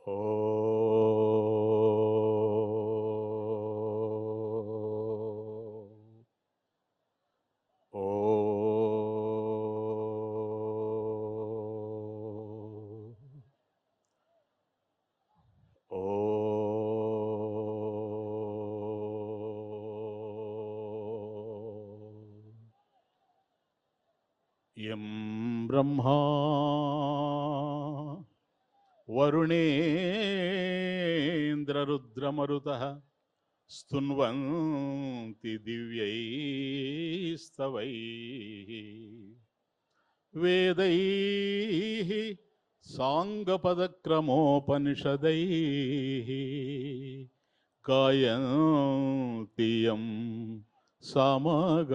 ఓ ఓ ఓ యం బ్రహ్మా వరుణేంద్రరుద్రమరుతః స్తున్వంతి దివ్యైస్తవైః వేదైః సాంగపదక్రమోపనిషదైః గాయంతి యం సామగాః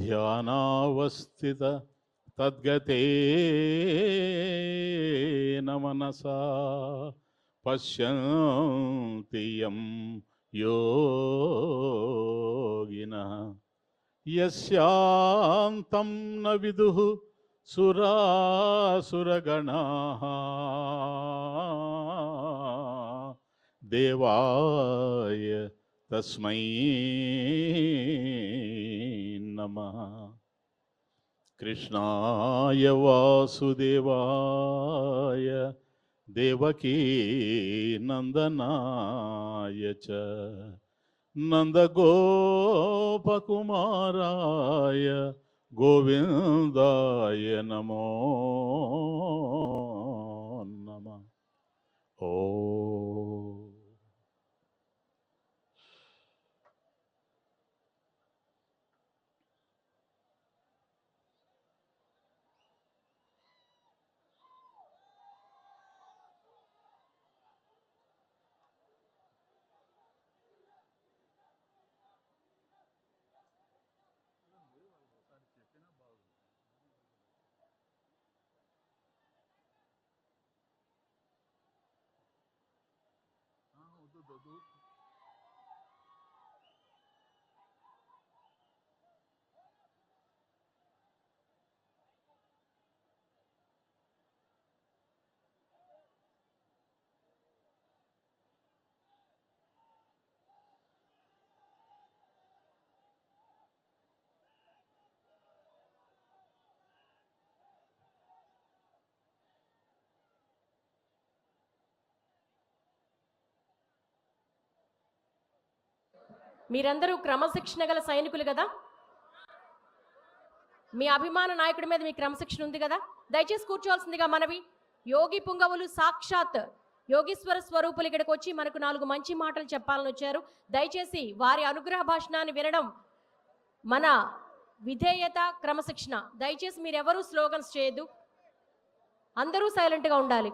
ధ్యానావస్థిత తద్గతేన మనసా పశ్యంతి యం యోగినః యస్యాంతం న విదుః సురాసురగణాః దేవాయ తస్మై నమః. కృష్ణాయ వాసుదేవాయ దేవకీ నందనాయ చ నందగోపకుమారాయ గోవిందాయ నమో నమః. ఓ మీరందరూ క్రమశిక్షణ గల సైనికులు కదా. మీ అభిమాన నాయకుడి మీద మీ క్రమశిక్షణ ఉంది కదా. దయచేసి కూర్చోవాల్సిందిగా మనవి. యోగి పుంగవులు సాక్షాత్ యోగీశ్వర స్వరూపులు ఇక్కడికి వచ్చి మనకు 4 మంచి మాటలు చెప్పాలని వచ్చారు. దయచేసి వారి అనుగ్రహ భాషణాన్ని వినడం మన విధేయత, క్రమశిక్షణ. దయచేసి మీరెవరూ స్లోగన్స్ చేయొద్దు, అందరూ సైలెంట్గా ఉండాలి.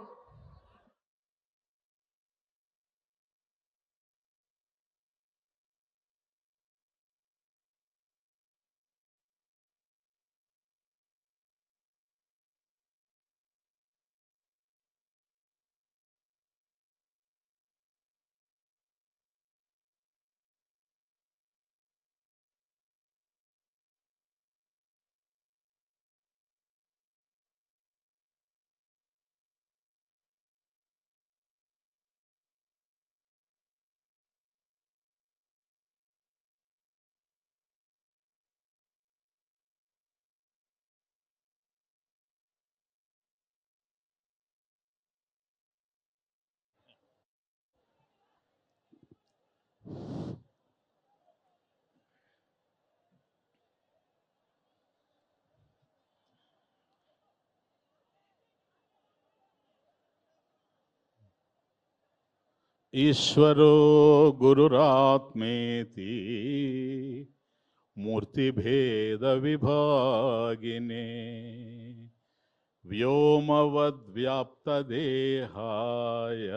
ఈశ్వరో గురురాత్మేతి మూర్తిభేద విభాగినే వ్యోమవద్వ్యాప్తదేహాయ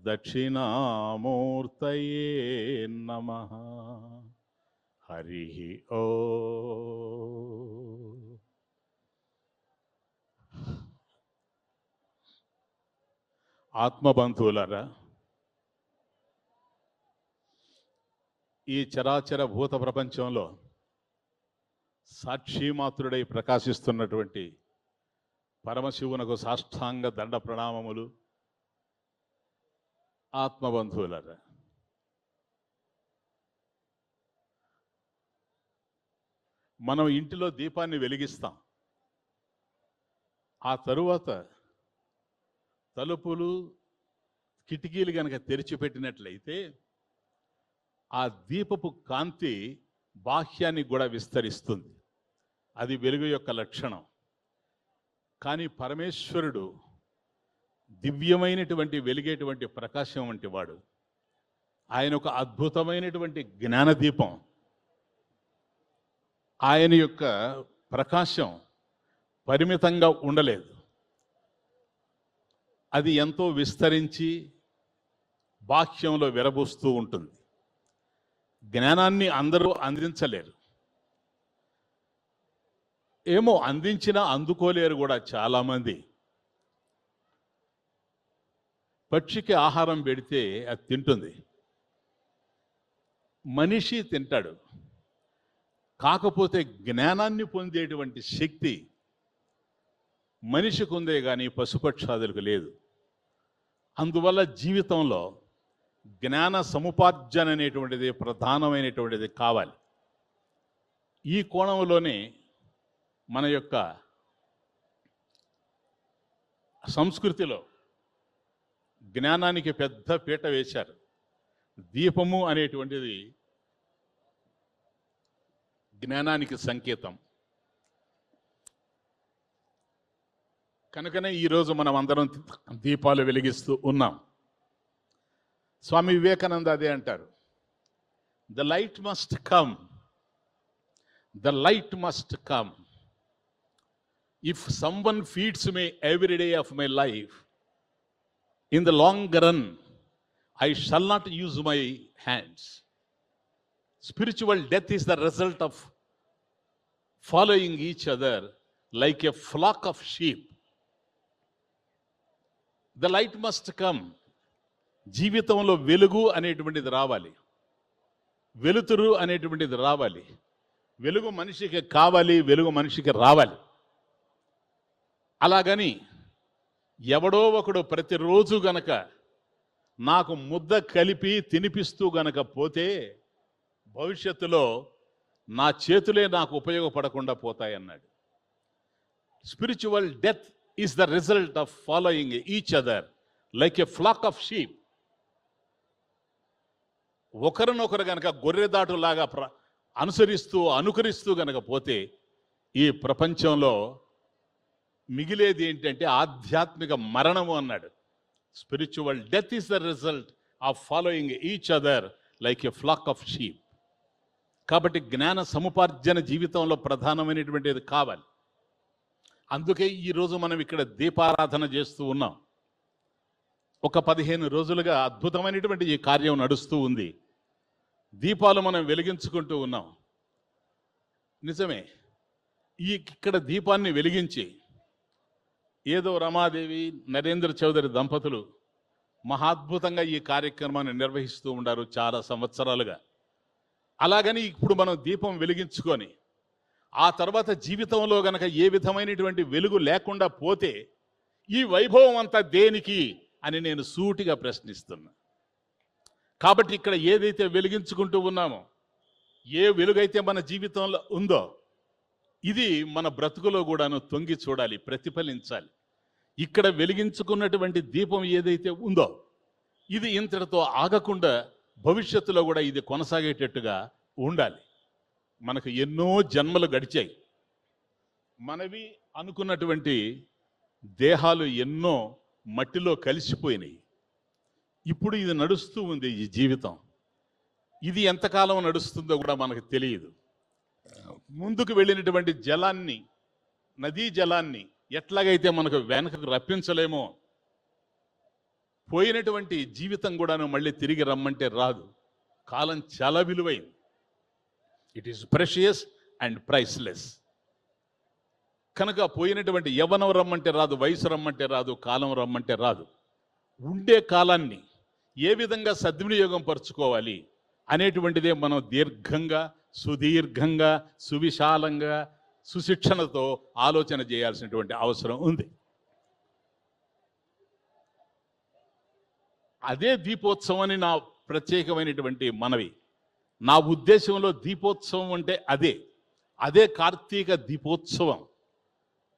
దక్షిణామూర్తయే నమః. హరి ఓ ఆత్మబంధువులారా, ఈ చరాచర భూత ప్రపంచంలో సాక్షిమాత్రుడై ప్రకాశిస్తున్నటువంటి పరమశివునకు సాష్టాంగ దండ ప్రణామములు. ఆత్మబంధువులరా, మనం ఇంటిలో దీపాన్ని వెలిగిస్తాం. ఆ తరువాత తలుపులు కిటికీలు కనుక తెరిచిపెట్టినట్లయితే ఆ దీపపు కాంతి బాహ్యానికి కూడా విస్తరిస్తుంది. అది వెలుగు యొక్క లక్షణం. కానీ పరమేశ్వరుడు దివ్యమైనటువంటి వెలిగేటువంటి ప్రకాశం వంటి వాడు. ఆయన ఒక అద్భుతమైనటువంటి జ్ఞానదీపం. ఆయన యొక్క ప్రకాశం పరిమితంగా ఉండలేదు. అది ఎంతో విస్తరించి బాహ్యంలో విరబూస్తూ ఉంటుంది. జ్ఞానాన్ని అందరూ అందించలేరు. ఏమో అందించినా అందుకోలేరు కూడా చాలామంది. పక్షికి ఆహారం పెడితే అది తింటుంది, మనిషి తింటాడు. కాకపోతే జ్ఞానాన్ని పొందేటువంటి శక్తి మనిషికి ఉందే కానీ పశుపక్షాదులకు లేదు. అందువల్ల జీవితంలో జ్ఞాన సముపార్జన అనేటువంటిది ప్రధానమైనటువంటిది కావాలి. ఈ కోణంలోనే మన యొక్క సంస్కృతిలో జ్ఞానానికి పెద్ద పీట వేశారు. దీపము అనేటువంటిది జ్ఞానానికి సంకేతం. కనుకనే ఈరోజు మనం అందరం దీపాలు వెలిగిస్తూ ఉన్నాం. స్వామి వివేకానంద అదే అంటారు, the light must come, the light must come. If someone feeds me every day of my life, in the long run, I shall not use my hands. Spiritual death is the result of following each other like a flock of sheep. The light must come. జీవితంలో వెలుగు అనేటువంటిది రావాలి, వెలుతురు అనేటువంటిది రావాలి. వెలుగు మనిషికి కావాలి, వెలుగు మనిషికి రావాలి. అలాగని ఎవడో ఒకడు ప్రతిరోజు గనక నాకు ముద్ద కలిపి తినిపిస్తూ గనక పోతే భవిష్యత్తులో నా చేతులే నాకు ఉపయోగపడకుండా పోతాయన్నాడు. Spiritual death is the result of following each other like a flock of sheep. ఒకరినొకరు గనక గొర్రెదాటులాగా అనుకరిస్తూ గనక పోతే ఈ ప్రపంచంలో మిగిలేది ఏంటంటే ఆధ్యాత్మిక మరణము అన్నాడు. Spiritual death is the result of following each other like a flock of sheep. కాబట్టి జ్ఞాన సముపార్జన జీవితంలో ప్రధానమైనటువంటిది కావాలి. అందుకే ఈరోజు మనం ఇక్కడ దీపారాధన చేస్తూ ఉన్నాం. ఒక 15 రోజులుగా అద్భుతమైనటువంటి ఈ కార్యం నడుస్తూ ఉంది. దీపాలు మనం వెలిగించుకుంటూ ఉన్నాం. నిజమే, ఇక్కడ దీపాన్ని వెలిగించి ఏదో రమాదేవి నరేంద్ర చౌదరి దంపతులు మహాద్భుతంగా ఈ కార్యక్రమాన్ని నిర్వహిస్తూ ఉండారు చాలా సంవత్సరాలుగా. అలాగని ఇప్పుడు మనం దీపం వెలిగించుకొని ఆ తర్వాత జీవితంలో గనక ఏ విధమైనటువంటి వెలుగు లేకుండా పోతే ఈ వైభవం అంతా దేనికి అని నేను సూటిగా ప్రశ్నిస్తున్నా. కాబట్టి ఇక్కడ ఏదైతే వెలిగించుకుంటూ ఉన్నామో, ఏ వెలుగైతే మన జీవితంలో ఉందో, ఇది మన బ్రతుకులో కూడాను తొంగి చూడాలి, ప్రతిఫలించాలి. ఇక్కడ వెలిగించుకున్నటువంటి దీపం ఏదైతే ఉందో ఇది ఇంతటితో ఆగకుండా భవిష్యత్తులో కూడా ఇది కొనసాగేటట్టుగా ఉండాలి. మనకు ఎన్నో జన్మలు గడిచాయి. మనవి అనుకున్నటువంటి దేహాలు ఎన్నో మట్టిలో కలిసిపోయినాయి. ఇప్పుడు ఇది నడుస్తూ ఉంది ఈ జీవితం. ఇది ఎంతకాలం నడుస్తుందో కూడా మనకు తెలియదు. ముందుకు వెళ్ళినటువంటి జలాన్ని, నదీ జలాన్ని ఎట్లాగైతే మనకు వెనకకు రప్పించలేమో, పోయినటువంటి జీవితం కూడాను మళ్ళీ తిరిగి రమ్మంటే రాదు. కాలం చాలా విలువైంది. It is precious and priceless. కనుక పోయినటువంటి యవ్వనం రమ్మంటే రాదు, వయసు రమ్మంటే రాదు, కాలం రమ్మంటే రాదు. ఉండే కాలాన్ని ఏ విధంగా సద్వినియోగం పరుచుకోవాలి అనేటువంటిదే మనం దీర్ఘంగా, సుదీర్ఘంగా, సువిశాలంగా సుశిక్షణతో ఆలోచన చేయాల్సినటువంటి అవసరం ఉంది. అదే దీపోత్సవం అని నా ప్రత్యేకమైనటువంటి మనవి. నా ఉద్దేశంలో దీపోత్సవం అంటే అదే కార్తీక దీపోత్సవం.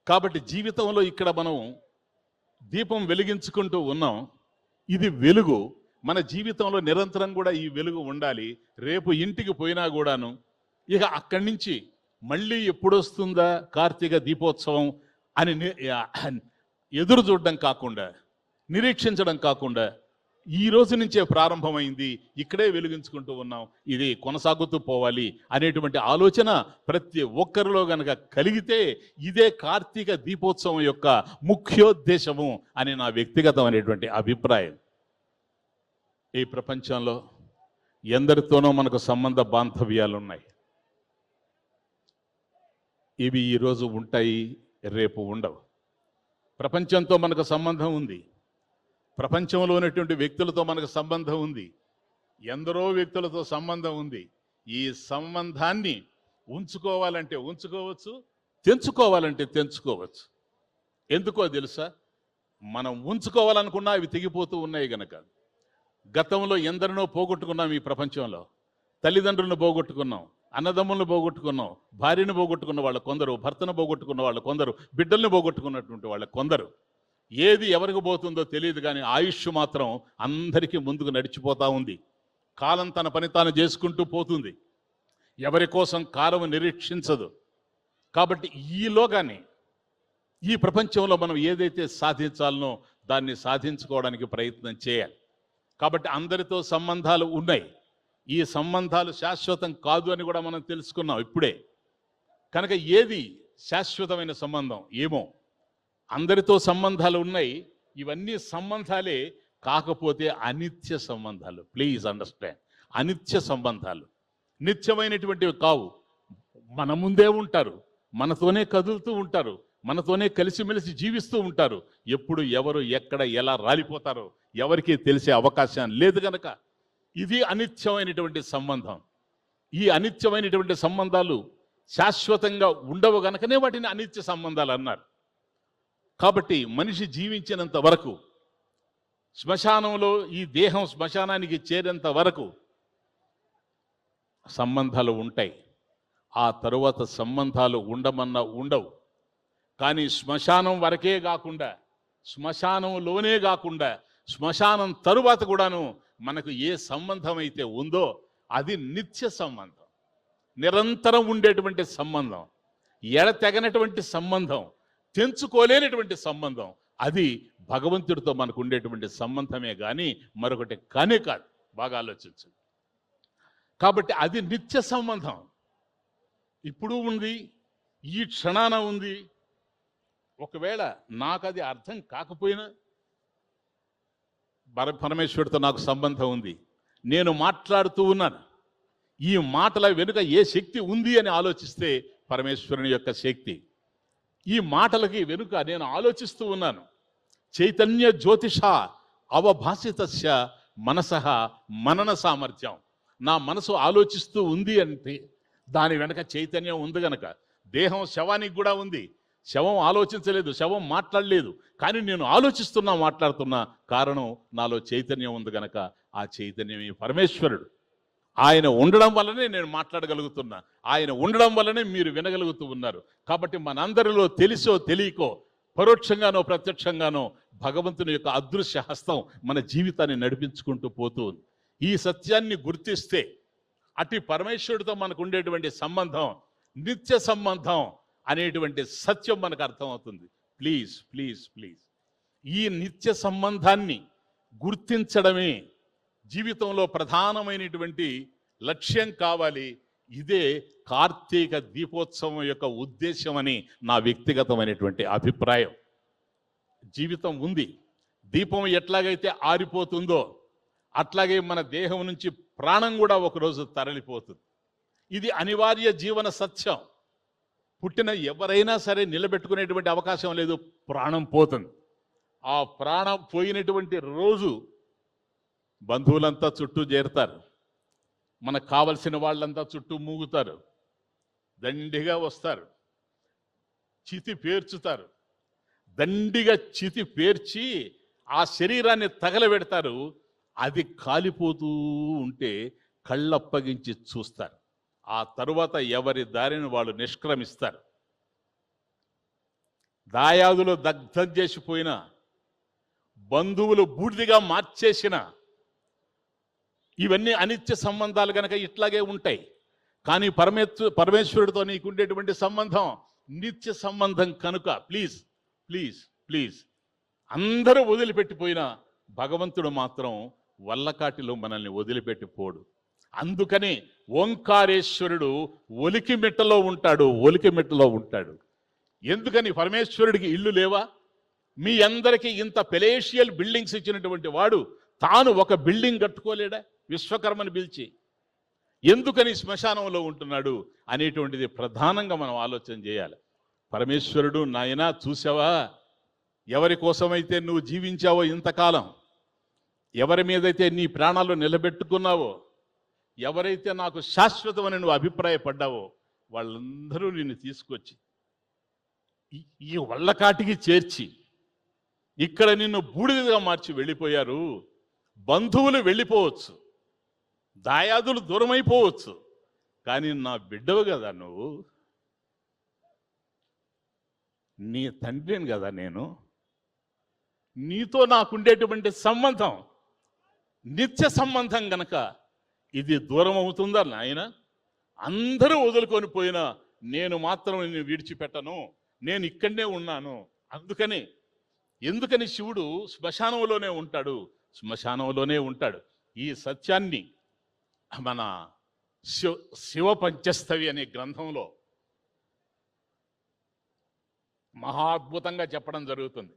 కాబట్టి జీవితంలో ఇక్కడ మనం దీపం వెలిగించుకుంటూ ఉన్నాం. ఇది వెలుగు. మన జీవితంలో నిరంతరం కూడా ఈ వెలుగు ఉండాలి. రేపు ఇంటికి పోయినా కూడాను ఇక అక్కడి నుంచి మళ్ళీ ఎప్పుడొస్తుందా కార్తీక దీపోత్సవం అని ఎదురు చూడడం కాకుండా, నిరీక్షించడం కాకుండా, ఈ రోజు నుంచే ప్రారంభమైంది, ఇక్కడే వెలిగించుకుంటూ ఉన్నాం, ఇది కొనసాగుతూ పోవాలి అనేటువంటి ఆలోచన ప్రతి ఒక్కరిలో గనక కలిగితే ఇదే కార్తీక దీపోత్సవం యొక్క ముఖ్యోద్దేశము అని నా వ్యక్తిగతమైనటువంటి అభిప్రాయం. ఈ ప్రపంచంలో ఎందరితోనో మనకు సంబంధ బాంధవ్యాలు ఉన్నాయి. ఇవి ఈరోజు ఉంటాయి, రేపు ఉండవు. ప్రపంచంతో మనకు సంబంధం ఉంది, ప్రపంచంలో ఉన్నటువంటి వ్యక్తులతో మనకు సంబంధం ఉంది, ఎందరో వ్యక్తులతో సంబంధం ఉంది. ఈ సంబంధాన్ని ఉంచుకోవాలంటే ఉంచుకోవచ్చు, తెంచుకోవాలంటే తెంచుకోవచ్చు. ఎందుకో తెలుసా? మనం ఉంచుకోవాలనుకున్నా అవి తెగిపోతూ ఉన్నాయి గనక. గతంలో ఎందరినో పోగొట్టుకున్నాం ఈ ప్రపంచంలో. తల్లిదండ్రులను పోగొట్టుకున్నాం, అన్నదమ్ములను పోగొట్టుకున్నాం, భార్యను పోగొట్టుకున్న వాళ్ళు కొందరు, భర్తను పోగొట్టుకున్న వాళ్ళు కొందరు, బిడ్డల్ని పోగొట్టుకున్నటువంటి వాళ్ళు కొందరు. ఏది ఎవరికి పోతుందో తెలియదు, కానీ ఆయుష్ మాత్రం అందరికీ ముందుకు నడిచిపోతూ ఉంది. కాలం తన పని తాను చేసుకుంటూ పోతుంది. ఎవరి కోసం కాలం నిరీక్షించదు. కాబట్టి ఈలోగానే ఈ ప్రపంచంలో మనం ఏదైతే సాధించాలనో దాన్ని సాధించుకోవడానికి ప్రయత్నం చేయాలి. కాబట్టి అందరితో సంబంధాలు ఉన్నాయి. ఈ సంబంధాలు శాశ్వతం కాదు అని కూడా మనం తెలుసుకున్నాం ఇప్పుడే. కనుక ఏది శాశ్వతమైన సంబంధం ఏమో. అందరితో సంబంధాలు ఉన్నాయి, ఇవన్నీ సంబంధాలే, కాకపోతే అనిత్య సంబంధాలు. ప్లీజ్ అండర్స్టాండ్, అనిత్య సంబంధాలు నిత్యమైనటువంటివి కావు. మన ముందే ఉంటారు, మనతోనే కదులుతూ ఉంటారు, మనతోనే కలిసిమెలిసి జీవిస్తూ ఉంటారు. ఎప్పుడు ఎవరు ఎక్కడ ఎలా రాలిపోతారో ఎవరికీ తెలిసే అవకాశం లేదు కనుక ఇది అనిత్యమైనటువంటి సంబంధం. ఈ అనిత్యమైనటువంటి సంబంధాలు శాశ్వతంగా ఉండవు గనకనే వాటిని అనిత్య సంబంధాలు అన్నారు. కాబట్టి మనిషి జీవించినంత వరకు, శ్మశానంలో ఈ దేహం శ్మశానానికి చేరేంత వరకు సంబంధాలు ఉంటాయి. ఆ తరువాత సంబంధాలు ఉండమన్నా ఉండవు. కానీ శ్మశానం వరకే కాకుండా, శ్మశానంలోనే కాకుండా, శ్మశానం తరువాత కూడాను మనకు ఏ సంబంధం అయితే ఉందో అది నిత్య సంబంధం, నిరంతరం ఉండేటువంటి సంబంధం, ఎడతెగనటువంటి సంబంధం, తెంచుకోలేనటువంటి సంబంధం. అది భగవంతుడితో మనకు ఉండేటువంటి సంబంధమే కానీ మరొకటి కానే కాదు. బాగా ఆలోచించు. కాబట్టి అది నిత్య సంబంధం. ఇప్పుడు ఉంది, ఈ క్షణాన ఉంది. ఒకవేళ నాకు అది అర్థం కాకపోయినా పరమేశ్వరుడితో నాకు సంబంధం ఉంది, నేను మాట్లాడుతూ ఉన్నాను, ఈ మాటల వెనుక ఏ శక్తి ఉంది అని ఆలోచిస్తే పరమేశ్వరుని యొక్క శక్తి. ఈ మాటలకి వెనుక నేను ఆలోచిస్తూ ఉన్నాను. చైతన్య జ్యోతిష అవభాసితస్య మనసః మనన సామర్థ్యం. నా మనసు ఆలోచిస్తూ ఉంది అంటే దాని వెనక చైతన్యం ఉంది గనక. దేహం శవానికి కూడా ఉంది, శవం ఆలోచించలేదు, శవం మాట్లాడలేదు, కానీ నేను ఆలోచిస్తున్నా, మాట్లాడుతున్నా. కారణం నాలో చైతన్యం ఉంది గనక. ఆ చైతన్యమే పరమేశ్వరుడు. ఆయన ఉండడం వల్లనే నేను మాట్లాడగలుగుతున్నా, ఆయన ఉండడం వల్లనే మీరు వినగలుగుతూ ఉన్నారు. కాబట్టి మనందరిలో తెలిసో తెలియకో, పరోక్షంగానో ప్రత్యక్షంగానో భగవంతుని యొక్క అదృశ్య హస్తం మన జీవితాన్ని నడిపించుకుంటూ పోతుంది. ఈ సత్యాన్ని గుర్తిస్తే అటు పరమేశ్వరుడితో మనకు ఉండేటువంటి సంబంధం నిత్య సంబంధం అనేటువంటి సత్యం మనకు అర్థమవుతుంది. ప్లీజ్ ప్లీజ్ ప్లీజ్ ఈ నిత్య సంబంధాన్ని గుర్తించడమే జీవితంలో ప్రధానమైనటువంటి లక్ష్యం కావాలి. ఇదే కార్తీక దీపోత్సవం యొక్క ఉద్దేశం అని నా వ్యక్తిగతమైనటువంటి అభిప్రాయం. జీవితం ఉంది, దీపం ఎట్లాగైతే ఆరిపోతుందో అట్లాగే మన దేహం నుంచి ప్రాణం కూడా ఒకరోజు తరలిపోతుంది. ఇది అనివార్య జీవన సత్యం. పుట్టిన ఎవరైనా సరే నిలబెట్టుకునేటువంటి అవకాశం లేదు, ప్రాణం పోతుంది. ఆ ప్రాణం పోయినటువంటి రోజు బంధువులంతా చుట్టూ చేరుతారు, మనకు కావలసిన వాళ్ళంతా చుట్టూ మూగుతారు, దండిగా వస్తారు. చితి పేర్చుతారు. దండిగా చితి పేర్చి ఆ శరీరాన్ని తగలబెడతారు. అది కాలిపోతూ ఉంటే కళ్ళప్పగించి చూస్తారు. ఆ తరువాత ఎవరి దారిని వాళ్ళు నిష్క్రమిస్తారు. దాయాదులు దగ్ధం చేసిపోయిన, బంధువులు బూడిదిగా మార్చేసిన, ఇవన్నీ అనిత్య సంబంధాలు గనక ఇట్లాగే ఉంటాయి. కానీ పరమేశ్వరుడితో నీకుండేటువంటి సంబంధం నిత్య సంబంధం కనుక ప్లీజ్ ప్లీజ్ ప్లీజ్ అందరూ వదిలిపెట్టిపోయినా భగవంతుడు మాత్రం వల్లకాటిలో మనల్ని వదిలిపెట్టిపోడు. అందుకని ఓంకారేశ్వరుడు ఒలికిమిట్టలో ఉంటాడు, ఒలికిమిట్టలో ఉంటాడు. ఎందుకని? పరమేశ్వరుడికి ఇల్లు లేవా? మీ అందరికీ ఇంత పెలేషియల్ బిల్డింగ్స్ ఇచ్చినటువంటి వాడు తాను ఒక బిల్డింగ్ కట్టుకోలేడా విశ్వకర్మని పిలిచి? ఎందుకని శ్మశానంలో ఉంటున్నాడు అనేటువంటిది ప్రధానంగా మనం ఆలోచన చేయాలి. పరమేశ్వరుడు, నాయనా చూసావా, ఎవరి కోసమైతే నువ్వు జీవించావో ఇంతకాలం, ఎవరి మీదైతే నీ ప్రాణాలు నిలబెట్టుకున్నావో, ఎవరైతే నాకు శాశ్వతమని నువ్వు అభిప్రాయపడ్డావో వాళ్ళందరూ నిన్ను తీసుకొచ్చి ఈ వల్లకాటికి చేర్చి ఇక్కడ నిన్ను బూడిదగా మార్చి వెళ్ళిపోయారు. బంధువులు వెళ్ళిపోవచ్చు, దాయాదులు దూరమైపోవచ్చు, కానీ నా బిడ్డవు కదా నువ్వు, నీ తండ్రిని కదా నేను, నీతో నాకుండేటువంటి సంబంధం నిత్య సంబంధం గనక ఇది దూరం అవుతుందా నాయన? అందరూ వదులుకొని పోయినా నేను మాత్రం నిన్ను విడిచిపెట్టను, నేను ఇక్కడనే ఉన్నాను. ఎందుకని శివుడు శ్మశానంలోనే ఉంటాడు, శ్మశానంలోనే ఉంటాడు. ఈ సత్యాన్ని మన శివ పంచస్తవి అనే గ్రంథంలో మహాద్భుతంగా చెప్పడం జరుగుతుంది.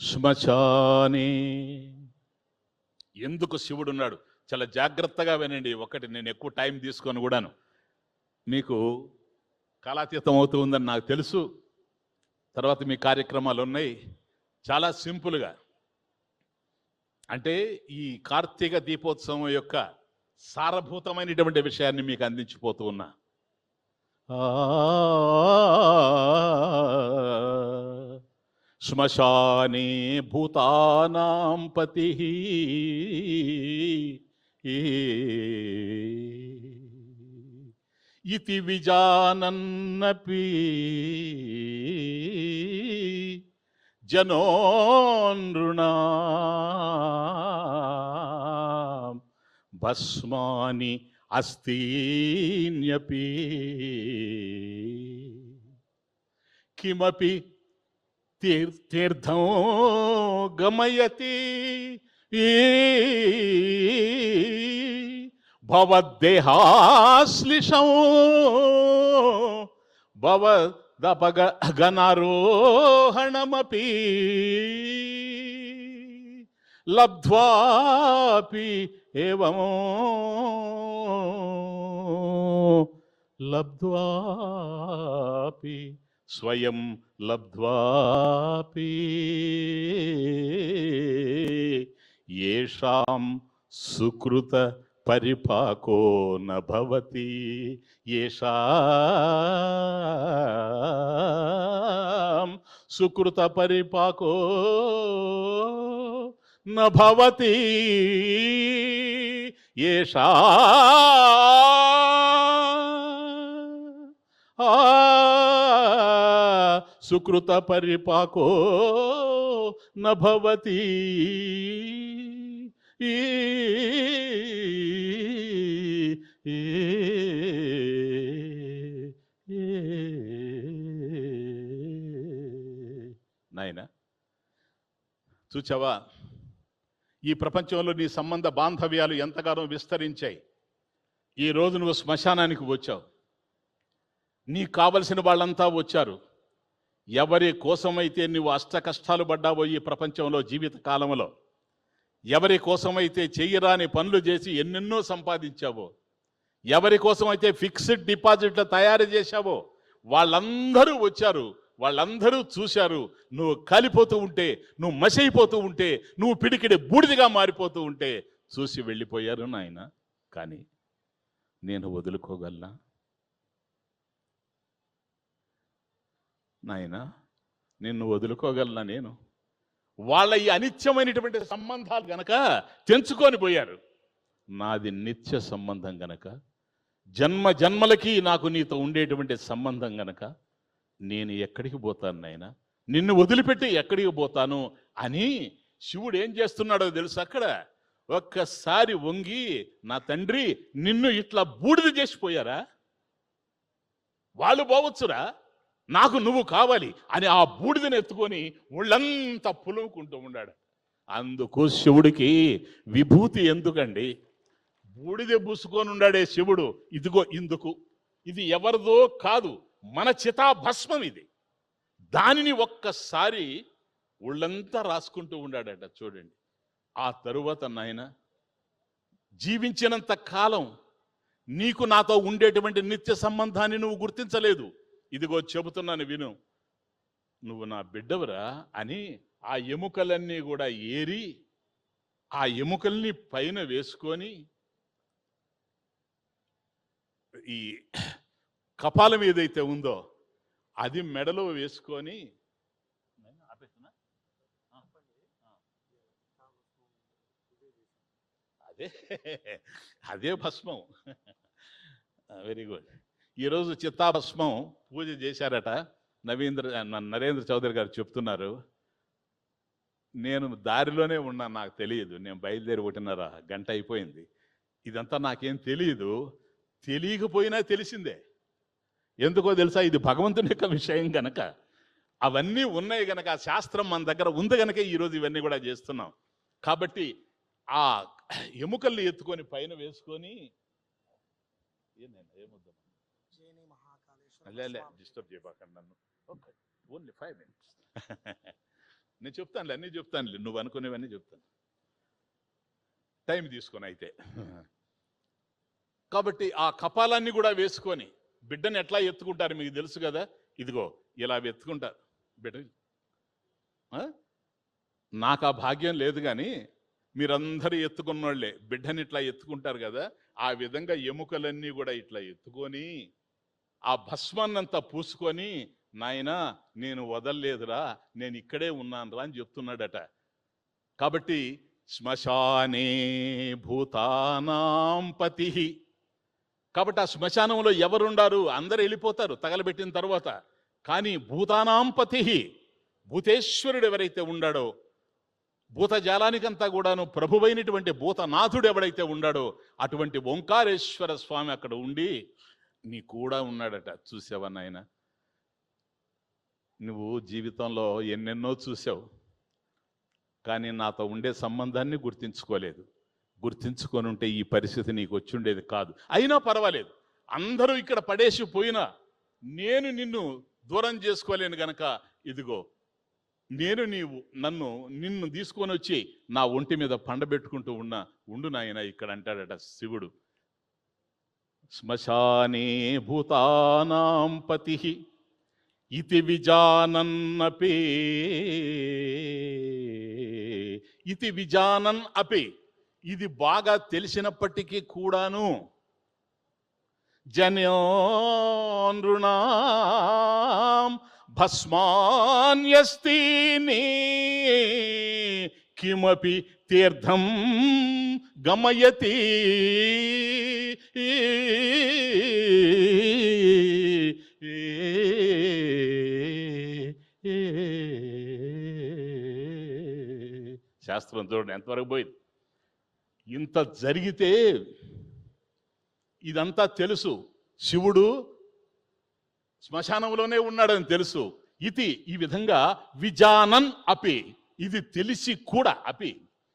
శ్మశానే ఎందుకు శివుడు ఉన్నాడు? చాలా జాగ్రత్తగా వినండి. ఒకటి, నేను ఎక్కువ టైం తీసుకొని కూడాను మీకు కాలాతీతం అవుతూ ఉందని నాకు తెలుసు. తర్వాత మీ కార్యక్రమాలు ఉన్నాయి. చాలా సింపుల్గా, అంటే ఈ కార్తీక దీపోత్సవం యొక్క సారభూతమైనటువంటి విషయాన్ని మీకు అందించిపోతూ ఉన్నా. శ్మశానే భూతానాం పతి ఇతి విజానన్నపి జనో నృణాం భస్మాని అస్తీన్యపి కిమపి తీర్థం గమయతి భవద్దేహాశ్లిషం భవదపగనారోహణమపి లబ్ధ్వాపి ఏవమో లబ్ధ్వాపి స్వయం లబ్ధ్వాపి యేషాం సుకృత పరిపాకో న భవతి యేషాం సుకృత పరిపాకో న భవతి సుకృత పరిపాకో న భవతి నాయనా, చూచావా ఈ ప్రపంచంలో నీ సంబంధ బాంధవ్యాలు ఎంతగానో విస్తరించాయి. ఈ రోజు నువ్వు శ్మశానానికి వచ్చావు, నీకు కావలసిన వాళ్ళంతా వచ్చారు. ఎవరి కోసమైతే నువ్వు అష్ట కష్టాలు పడ్డావో ఈ ప్రపంచంలో జీవిత కాలంలో, ఎవరి కోసమైతే చెయ్యరాని పనులు చేసి ఎన్నెన్నో సంపాదించావో, ఎవరి కోసమైతే ఫిక్స్డ్ డిపాజిట్లు తయారు చేశావో వాళ్ళందరూ వచ్చారు, వాళ్ళందరూ చూశారు. నువ్వు కాలిపోతూ ఉంటే, నువ్వు మసైపోతూ ఉంటే, నువ్వు పిడికిడి బూడిదిగా మారిపోతూ ఉంటే చూసి వెళ్ళిపోయారు నాయన. కానీ నేను వదులుకోగలనా? నాయనా నిన్ను వదులుకోగలనా నేను? వాళ్ళ ఈ అనిత్యమైనటువంటి సంబంధాలు గనక తెంచుకొని పోయారు. నాది నిత్య సంబంధం గనక, జన్మ జన్మలకి నాకు నీతో ఉండేటువంటి సంబంధం గనక నేను ఎక్కడికి పోతాను నాయనా? నిన్ను వదిలిపెట్టి ఎక్కడికి పోతాను అని శివుడు ఏం చేస్తున్నాడో తెలుసు. అక్కడ ఒక్కసారి వంగి, నా తండ్రి నిన్ను ఇట్లా బూడిద చేసిపోయారా? వాళ్ళు పోవచ్చురా, నాకు నువ్వు కావాలి అని ఆ బూడిదని ఎత్తుకొని ఒళ్ళంతా పులుముకుంటూ ఉన్నాడు. అందుకు శివుడికి విభూతి ఎందుకండి? బూడిద పూసుకొని ఉన్నాడే శివుడు. ఇదిగో ఇందుకు, ఇది ఎవరిదో కాదు, మన చితాభస్మం ఇది. దానిని ఒక్కసారి ఒళ్ళంతా రాసుకుంటూ ఉన్నాడట. చూడండి. ఆ తరువాత నాయన జీవించినంత కాలం నీకు నాతో ఉండేటువంటి నిత్య సంబంధాన్ని నువ్వు గుర్తించలేదు. ఇదిగో చెబుతున్నాను విను, నువ్వు నా బిడ్డవరా అని ఆ ఎముకలన్నీ కూడా ఏరి, ఆ ఎముకల్ని పైన వేసుకొని ఈ కపాలం ఏదైతే ఉందో అది మెడలో వేసుకొని, అదే అదే భస్మం. Very good. ఈరోజు చిత్తాభస్మం పూజ చేశారట. నరేంద్ర చౌదరి గారు చెప్తున్నారు. నేను దారిలోనే ఉన్నాను, నాకు తెలియదు. నేను బయలుదేరి 1:30 గంట అయిపోయింది. ఇదంతా నాకేం తెలియదు. తెలియకపోయినా తెలిసిందే. ఎందుకో తెలుసా? ఇది భగవంతుని యొక్క విషయం గనక, అవన్నీ ఉన్నాయి గనక, ఆ శాస్త్రం మన దగ్గర ఉంది గనక ఈరోజు ఇవన్నీ కూడా చేస్తున్నాం. కాబట్టి ఆ ఎముకల్ని ఎత్తుకొని పైన వేసుకొని, డిస్టర్బ్ చేయబాకండి నన్ను, ఓన్లీ 5 minutes. నేను చెప్తానులే, అన్నీ చెప్తానులే, నువ్వు అనుకునేవన్నీ చెప్తాను, టైం తీసుకొని అయితే. కాబట్టి ఆ కపాలాన్ని కూడా వేసుకొని బిడ్డను ఎట్లా ఎత్తుకుంటారు మీకు తెలుసు కదా. ఇదిగో ఇలా ఎత్తుకుంటారు బిడ్డ. నాకు ఆ భాగ్యం లేదు, కానీ మీరందరూ ఎత్తుకున్నోళ్లే బిడ్డని ఇట్లా ఎత్తుకుంటారు కదా. ఆ విధంగా ఎముకలన్నీ కూడా ఇట్లా ఎత్తుకొని ఆ భస్మాన్నంతా పూసుకొని, నాయనా నేను వదల్లేదురా, నేను ఇక్కడే ఉన్నానురా అని చెప్తున్నాడట. కాబట్టి శ్మశానే భూతానాం పతి. కాబట్టి ఆ శ్మశానంలో ఎవరుండారు? అందరు వెళ్ళిపోతారు తగలబెట్టిన తర్వాత. కానీ భూతానాం పతి, భూతేశ్వరుడు ఎవరైతే ఉన్నాడో, భూతజాలానికంతా కూడాను ప్రభువైనటువంటి భూతనాథుడు ఎవడైతే ఉన్నాడో అటువంటి ఓంకారేశ్వర స్వామి అక్కడ ఉండి నీ కూడా ఉన్నాడట. చూసావా నాయన? నువ్వు జీవితంలో ఎన్నెన్నో చూసావు, కానీ నాతో ఉండే సంబంధాన్ని గుర్తించుకోలేదు. గుర్తించుకొని ఉంటే ఈ పరిస్థితి నీకు వచ్చి ఉండేది కాదు. అయినా పర్వాలేదు, అందరూ ఇక్కడ పడేసి పోయినా నేను నిన్ను దూరం చేసుకోలేను గనక, ఇదిగో నేను నిన్ను తీసుకొని వచ్చి నా ఒంటి మీద పండబెట్టుకుంటూ ఉండు నాయన ఇక్కడ అంటాడట శివుడు. శ్మశానే భూతానాం పతి ఇతి విజానన్నపే, ఇతి విజానన్ అపే, ఇది బాగా తెలిసినప్పటికీ కూడాను జనోనృణాం భస్మాన్యస్తీని కిమపి తీర్థం గమయతి. శాస్త్రం చూడండి ఎంతవరకు పోయింది. ఇంత జరిగితే ఇదంతా తెలుసు, శివుడు శ్మశానంలోనే ఉన్నాడని తెలుసు. ఈ విధంగా విజానన్ అపి, ఇది తెలిసి కూడా,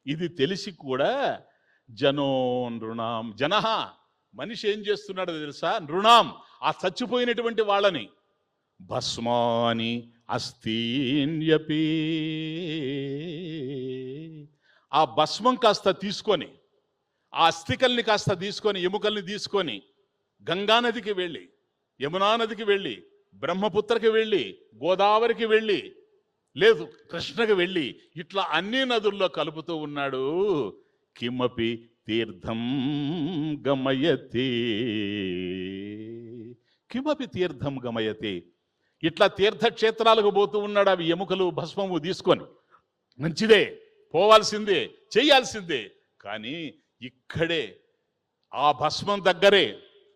ఇది తెలిసి కూడా జనో నృణాం, జనహ మనిషి ఏం చేస్తున్నాడో తెలుసా? నృణాం, ఆ చచ్చిపోయినటువంటి వాళ్ళని, భస్మాని అస్థీన్యపి, ఆ భస్మం కాస్త తీసుకొని, ఆ అస్థికల్ని కాస్త తీసుకొని, ఎముకల్ని తీసుకొని గంగానదికి వెళ్ళి, యమునా నదికి వెళ్ళి, బ్రహ్మపుత్రకి వెళ్ళి, గోదావరికి వెళ్ళి, లేదు కృష్ణకి వెళ్ళి, ఇట్లా అన్ని నదుల్లో కలుపుతూ ఉన్నాడు. కిమపి తీర్థం గమయతే, కిమపి తీర్థం గమయతే, ఇట్లా తీర్థక్షేత్రాలకు పోతూ ఉన్నాడు అవి ఎముకలు భస్మము తీసుకొని. మంచిదే, పోవాల్సిందే, చేయాల్సిందే. కానీ ఇక్కడే ఆ భస్మం దగ్గరే,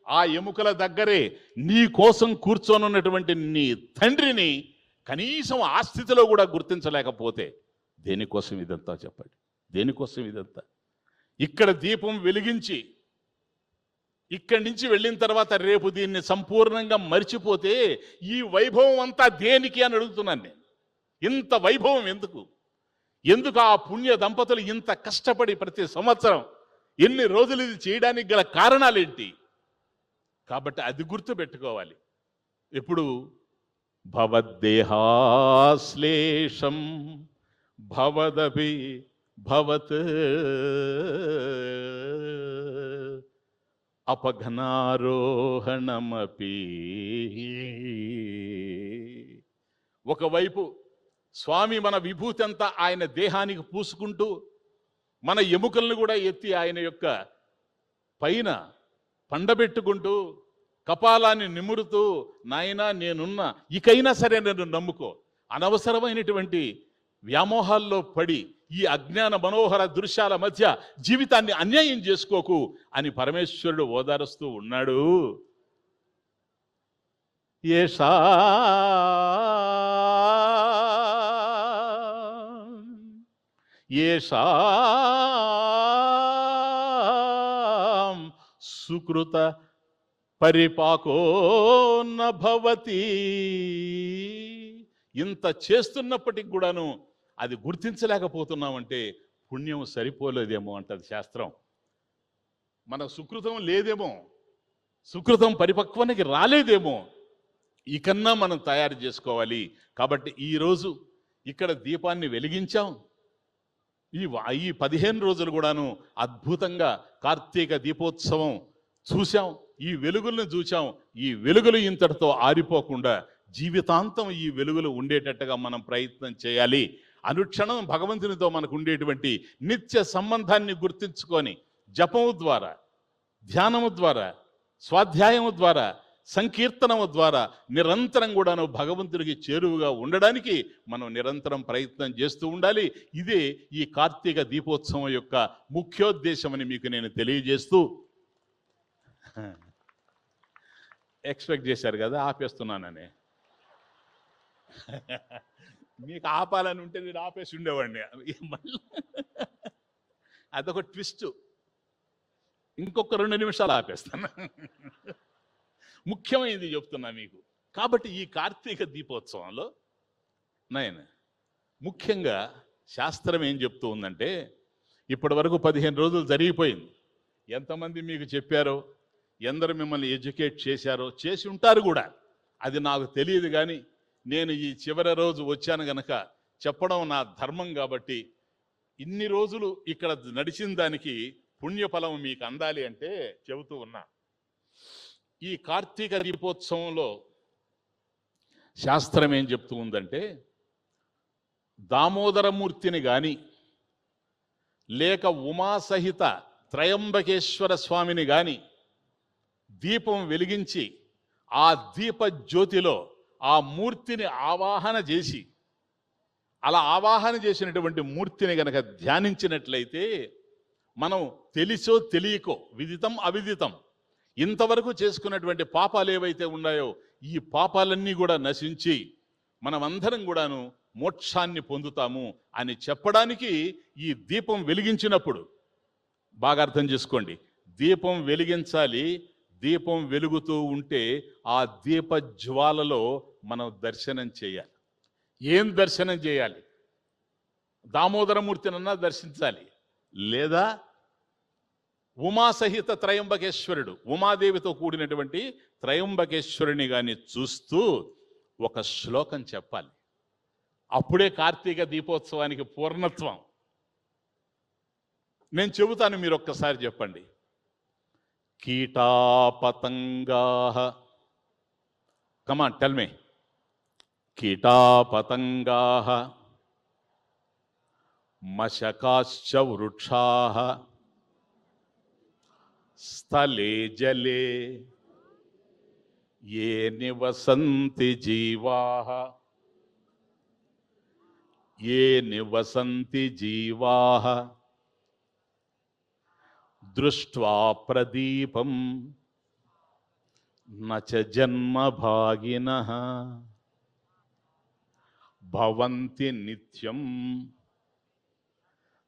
ఆ ఎముకల దగ్గరే నీ కోసం కూర్చొనున్నటువంటి నీ తండ్రిని కనీసం ఆ స్థితిలో కూడా గుర్తించలేకపోతే దేనికోసం ఇదంతా చెప్పండి? దేనికోసం ఇదంతా? ఇక్కడ దీపం వెలిగించి ఇక్కడి నుంచి వెళ్ళిన తర్వాత రేపు దీన్ని సంపూర్ణంగా మర్చిపోతే ఈ వైభవం అంతా దేనికి అని అడుగుతున్నాను నేను. ఇంత వైభవం ఎందుకు? ఎందుకు ఆ పుణ్య దంపతులు ఇంత కష్టపడి ప్రతి సంవత్సరం ఎన్ని రోజులు ఇది చేయడానికి గల కారణాలేంటి? కాబట్టి అది గుర్తు పెట్టుకోవాలి. ఎప్పుడు భవద్దేహాశ్లేషం భవదపి భవత్ అపఘనారోహణమపి. ఒకవైపు స్వామి మన విభూతి అంతా ఆయన దేహానికి పూసుకుంటూ మన ఎముకలను కూడా ఎత్తి ఆయన యొక్క పైన పండబెట్టుకుంటూ కపాలాన్ని నిమురుతూ, నాయనా నేనున్నా, ఇకైనా సరే నన్ను నమ్ముకో, అనవసరమైనటువంటి వ్యామోహాల్లో పడి ఈ అజ్ఞాన మనోహర దృశ్యాల మధ్య జీవితాన్ని అన్యాయం చేసుకోకు అని పరమేశ్వరుడు ఓదారుస్తూ ఉన్నాడు. ఏషా ఏషా సుకృత పరిపాకో నభవతి. ఇంత చేస్తున్నప్పటికి కూడాను అది గుర్తించలేకపోతున్నామంటే పుణ్యం సరిపోలేదేమో అంటది శాస్త్రం. మన సుకృతం లేదేమో, సుకృతం పరిపక్వానికి రాలేదేమో, ఇకన్నా మనం తయారు చేసుకోవాలి. కాబట్టి ఈరోజు ఇక్కడ దీపాన్ని వెలిగించాం. ఈ 15 రోజులు కూడాను అద్భుతంగా కార్తీక దీపోత్సవం చూశాం. ఈ వెలుగులను చూశాం. ఈ వెలుగులు ఇంతటితో ఆరిపోకుండా జీవితాంతం ఈ వెలుగులు ఉండేటట్టుగా మనం ప్రయత్నం చేయాలి. అనుక్షణం భగవంతునితో మనకు ఉండేటువంటి నిత్య సంబంధాన్ని గుర్తించుకొని జపము ద్వారా, ధ్యానము ద్వారా, స్వాధ్యాయము ద్వారా, సంకీర్తనము ద్వారా నిరంతరం కూడాను భగవంతుడికి చేరువుగా ఉండడానికి మనం నిరంతరం ప్రయత్నం చేస్తూ ఉండాలి. ఇదే ఈ కార్తీక దీపోత్సవం యొక్క ముఖ్యోద్దేశమని మీకు నేను తెలియజేస్తూ, ఎక్స్పెక్ట్ చేశారు కదా ఆపేస్తున్నానని. మీకు ఆపాలని ఉంటే నేను ఆపేసి ఉండేవాడిని. అదొక ట్విస్ట్. ఇంకొక 2 నిమిషాలు ఆపేస్తాను. ముఖ్యమైనది చెప్తున్నా మీకు. కాబట్టి ఈ కార్తీక దీపోత్సవంలో నేను ముఖ్యంగా శాస్త్రం ఏం చెప్తూ ఉందంటే, ఇప్పటి వరకు 15 రోజులు జరిగిపోయింది. ఎంతమంది మీకు చెప్పారో, ఎందరు మిమ్మల్ని ఎడ్యుకేట్ చేశారో, చేసి ఉంటారు కూడా, అది నాకు తెలియదు. కానీ నేను ఈ చివరి రోజు వచ్చాను గనక చెప్పడం నా ధర్మం. కాబట్టి ఇన్ని రోజులు ఇక్కడ నడిచిన దానికి పుణ్యఫలం మీకు అందాలి అంటే చెబుతూ ఉన్నా. ఈ కార్తీక దీపోత్సవంలో శాస్త్రం ఏం చెప్తూ ఉందంటే, దామోదరమూర్తిని కానీ లేక ఉమాసహిత త్రయంబకేశ్వర స్వామిని కానీ దీపం వెలిగించి ఆ దీప జ్యోతిలో ఆ మూర్తిని ఆవాహన చేసి, అలా ఆవాహన చేసినటువంటి మూర్తిని గనక ధ్యానించినట్లయితే మనం తెలిసో తెలియకో, విదితం అవిదితం, ఇంతవరకు చేసుకున్నటువంటి పాపాలు ఏవైతే ఉన్నాయో ఈ పాపాలన్నీ కూడా నశించి మనమందరం కూడాను మోక్షాన్ని పొందుతాము అని చెప్పడానికి ఈ దీపం వెలిగించినప్పుడు బాగా అర్థం చేసుకోండి. దీపం వెలిగించాలి. దీపం వెలుగుతూ ఉంటే ఆ దీప జ్వాలలో మనం దర్శనం చేయాలి. ఏం దర్శనం చేయాలి? దామోదరమూర్తినన్నా దర్శించాలి, లేదా ఉమాసహిత త్రయంబకేశ్వరుడు, ఉమాదేవితో కూడినటువంటి త్రయంబకేశ్వరుని కానీ చూస్తూ ఒక శ్లోకం చెప్పాలి. అప్పుడే కార్తీక దీపోత్సవానికి పూర్ణత్వం. నేను చెబుతాను, మీరు ఒక్కసారి చెప్పండి. కీటాపతంగాః, కమాన్ టెల్ మీ. కీటాపతంగాః మశకాశ్చ వృక్షాః స్థలే జలే ఏ నివసంతి జీవాః ఏ నివసంతి జీవాః దృష్ట్వా ప్రదీపం నచ జన్మభాగినః భవంతి నిత్యం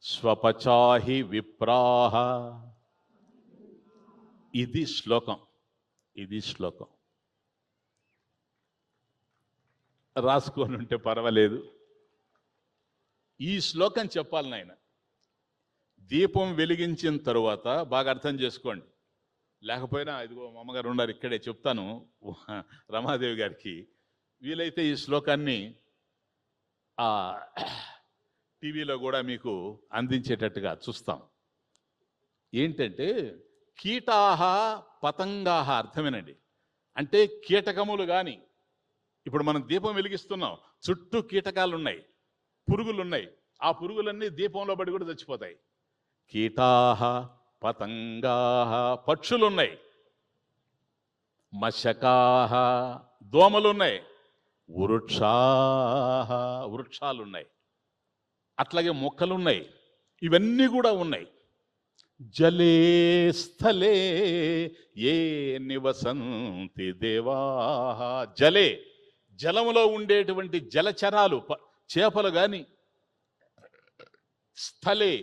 స్వపచాహి విప్రాః. ఇది శ్లోకం. రాసుకొని ఉంటే పర్వాలేదు. ఈ శ్లోకం చెప్పాలి నాయన. దీపం వెలిగించిన తరువాత బాగా అర్థం చేసుకోండి. లేకపోయినా ఇదిగో మా అమ్మగారు ఉన్నారు ఇక్కడే, చెప్తాను రమాదేవి గారికి. వీలైతే ఈ శ్లోకాన్ని టీవీలో కూడా మీకు అందించేటట్టుగా చూస్తాం. ఏంటంటే కీటాహ పతంగాహ అర్థమేనండి. అంటే కీటకములు కానీ, ఇప్పుడు మనం దీపం వెలిగిస్తున్నాం, చుట్టూ కీటకాలు ఉన్నాయి, పురుగులు ఉన్నాయి. ఆ పురుగులన్నీ దీపంలో పడి కూడా చచ్చిపోతాయి. కీటాహ పతంగాహ పక్షులున్నాయి, మశకాహ దోమలున్నాయి, వృక్షాలున్నాయి, అట్లాగే మొక్కలున్నాయి. ఇవన్నీ కూడా ఉన్నాయి. జలే స్థలే ఏ నివసంతి దేవాః. జలే జలములో ఉండేటువంటి జలచరాలు, చేపలు కానీ, స్థలే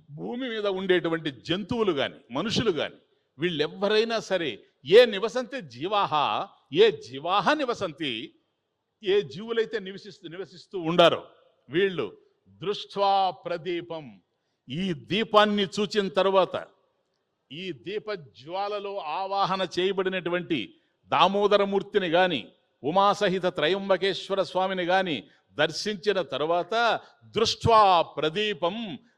భూమి మీద ఉండేటువంటి జంతువులు కానీ, మనుషులు కానీ, వీళ్ళెవ్వరైనా సరే ఏ నివసంతి జీవాహ, ఏ జీవాహ నివసంతి, ఏ జీవులైతే నివసిస్తూ ఉండారో వీళ్ళు దృష్ట్వా ప్రదీపం, ఈ దీపాన్ని చూచిన తర్వాత, ఈ దీప జ్వాలలో ఆవాహన చేయబడినటువంటి దామోదరమూర్తిని గాని, ఉమాసహిత త్రయంబకేశ్వర స్వామిని గాని దర్శించిన తరువాత దృష్ట్వా ప్రదీపం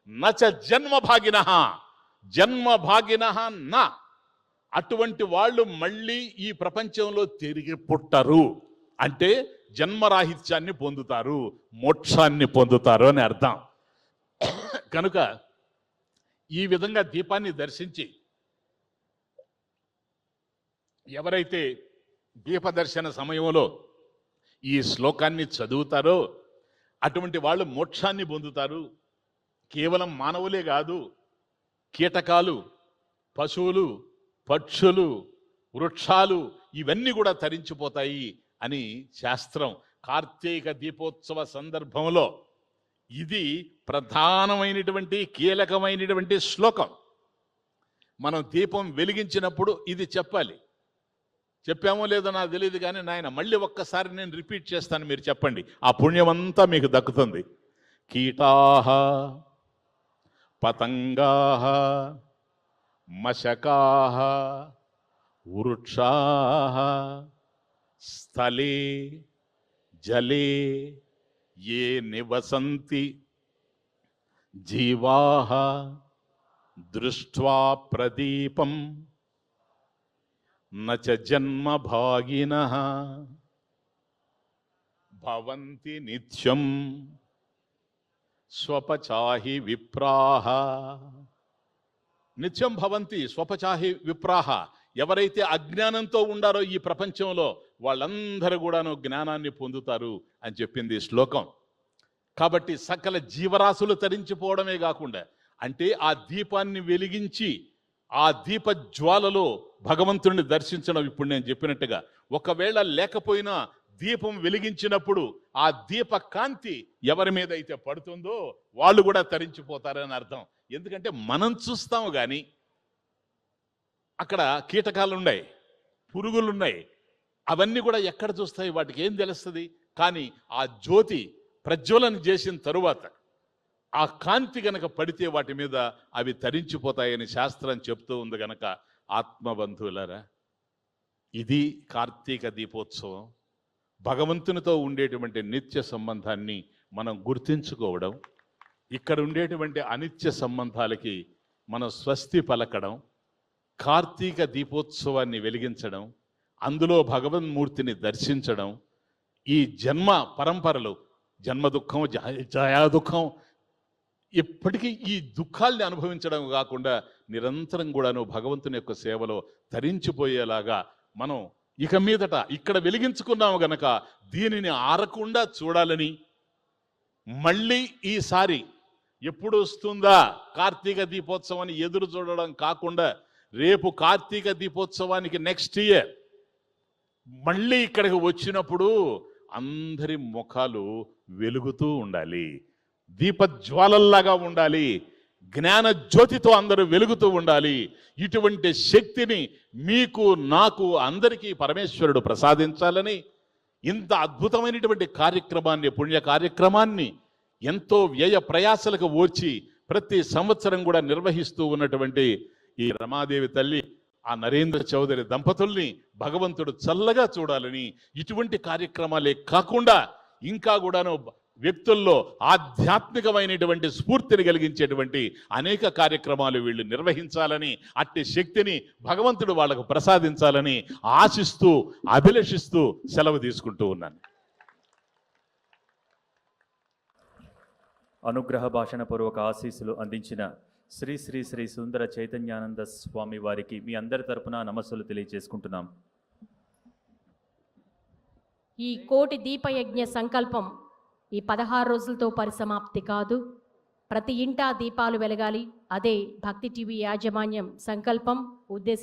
నచ జన్మభాగినః, జన్మభాగినః నా, అటువంటి వాళ్ళు మళ్ళీ ఈ ప్రపంచంలో తిరిగి పుట్టరు. అంటే జన్మరాహిత్యాన్ని పొందుతారు, మోక్షాన్ని పొందుతారు అని అర్థం. కనుక ఈ విధంగా దీపాన్ని దర్శించి ఎవరైతే దీపదర్శన సమయంలో ఈ శ్లోకాన్ని చదువుతారో అటువంటి వాళ్ళు మోక్షాన్ని పొందుతారు. కేవలం మానవులే కాదు, కీటకాలు, పశువులు, పక్షులు, వృక్షాలు ఇవన్నీ కూడా తరించిపోతాయి అని శాస్త్రం. కార్తీక దీపోత్సవ సందర్భంలో ఇది ప్రధానమైనటువంటి కీలకమైనటువంటి శ్లోకం. మనం దీపం వెలిగించినప్పుడు ఇది చెప్పాలి. చెప్పామో లేదో నాకు తెలియదు కానీ నాయన మళ్ళీ ఒక్కసారి నేను రిపీట్ చేస్తాను, మీరు చెప్పండి, ఆ పుణ్యమంతా మీకు దక్కుతుంది. కీటాహ పతంగాహ మశకాహ వృక్షాహ స్థలే జలే ఏ నివసంతి జీవాః దృష్ట్వా ప్రదీపం నచ జన్మభాగినః భవంతి నిత్యం స్వపచాహి విప్రాః. నిత్యం భవంతి స్వపచాహి విప్రాః. ఎవరైతే అజ్ఞానంతో ఉండారో ఈ ప్రపంచంలో వాళ్ళందరూ కూడాను జ్ఞానాన్ని పొందుతారు అని చెప్పింది ఈ శ్లోకం. కాబట్టి సకల జీవరాశులు తరించిపోవడమే కాకుండా, అంటే ఆ దీపాన్ని వెలిగించి ఆ దీప జ్వాలలో భగవంతుడిని దర్శించడం, ఇప్పుడు నేను చెప్పినట్టుగా ఒకవేళ లేకపోయినా దీపం వెలిగించినప్పుడు ఆ దీప కాంతి ఎవరి మీద అయితే పడుతుందో వాళ్ళు కూడా తరించిపోతారని అర్థం. ఎందుకంటే మనం చూస్తాము కానీ అక్కడ కీటకాలు ఉన్నాయి, పురుగులు ఉన్నాయి, అవన్నీ కూడా ఎక్కడ చూస్తాయి, వాటికి ఏం తెలుస్తుంది? కానీ ఆ జ్యోతి ప్రజ్వలన చేసిన తరువాత ఆ కాంతి గనక పడితే వాటి మీద అవి తరించిపోతాయని శాస్త్రం చెప్తూ ఉంది. గనక ఆత్మబంధువులారా, ఇది కార్తీక దీపోత్సవం. భగవంతునితో ఉండేటువంటి నిత్య సంబంధాన్ని మనం గుర్తించుకోవడం, ఇక్కడ ఉండేటువంటి అనిత్య సంబంధాలకి మనం స్వస్తి పలకడం, కార్తీక దీపోత్సవాన్ని వెలిగించడం, అందులో భగవన్మూర్తిని దర్శించడం, ఈ జన్మ పరంపరలో జన్మ దుఃఖం, జయా దుఃఖం, ఎప్పటికీ ఈ దుఃఖాల్ని అనుభవించడం కాకుండా నిరంతరం కూడాను భగవంతుని యొక్క సేవలో తరించిపోయేలాగా మనం ఇక మీదట ఇక్కడ వెలిగించుకున్నాము గనక దీనిని ఆరకుండా చూడాలని, మళ్ళీ ఈసారి ఎప్పుడు వస్తుందా కార్తీక దీపోత్సవాన్ని ఎదురు చూడడం కాకుండా రేపు కార్తీక దీపోత్సవానికి నెక్స్ట్ ఇయర్ మళ్ళీ ఇక్కడికి వచ్చినప్పుడు అందరి ముఖాలు వెలుగుతూ ఉండాలి, దీపజ్వాలల్లాగా ఉండాలి, జ్ఞాన జ్యోతితో అందరూ వెలుగుతూ ఉండాలి. ఇటువంటి శక్తిని మీకు నాకు అందరికీ పరమేశ్వరుడు ప్రసాదించాలని ఇంత అద్భుతమైనటువంటి కార్యక్రమాన్ని, పుణ్య కార్యక్రమాన్ని ఎంతో వ్యయ ప్రయాసలకు ఓర్చి ప్రతి సంవత్సరం కూడా నిర్వహిస్తూ ఉన్నటువంటి ఈ రమాదేవి తల్లి, ఆ నరేంద్ర చౌదరి దంపతుల్ని భగవంతుడు చల్లగా చూడాలని, ఇటువంటి కార్యక్రమాలే కాకుండా ఇంకా కూడాను వ్యక్తుల్లో ఆధ్యాత్మికమైనటువంటి స్ఫూర్తిని కలిగించేటువంటి అనేక కార్యక్రమాలు వీళ్ళు నిర్వహించాలని, అట్టి శక్తిని భగవంతుడు వాళ్ళకు ప్రసాదించాలని ఆశిస్తూ అభిలషిస్తూ సెలవు తీసుకుంటూ ఉన్నాను. అనుగ్రహ భాషణపూర్వక ఆశీస్సులు అందించిన శ్రీ శ్రీ శ్రీ సుందర చైతన్యానంద స్వామి వారికి మీ అందరి తరపున నమస్సులు తెలియజేసుకుంటున్నాం. ఈ కోటి దీపయజ్ఞ సంకల్పం ఈ 16 రోజులతో పరిసమాప్తి కాదు. ప్రతి ఇంటా దీపాలు వెలగాలి. అదే భక్తి టీవీ యాజమాన్యం సంకల్పం, ఉద్దేశం.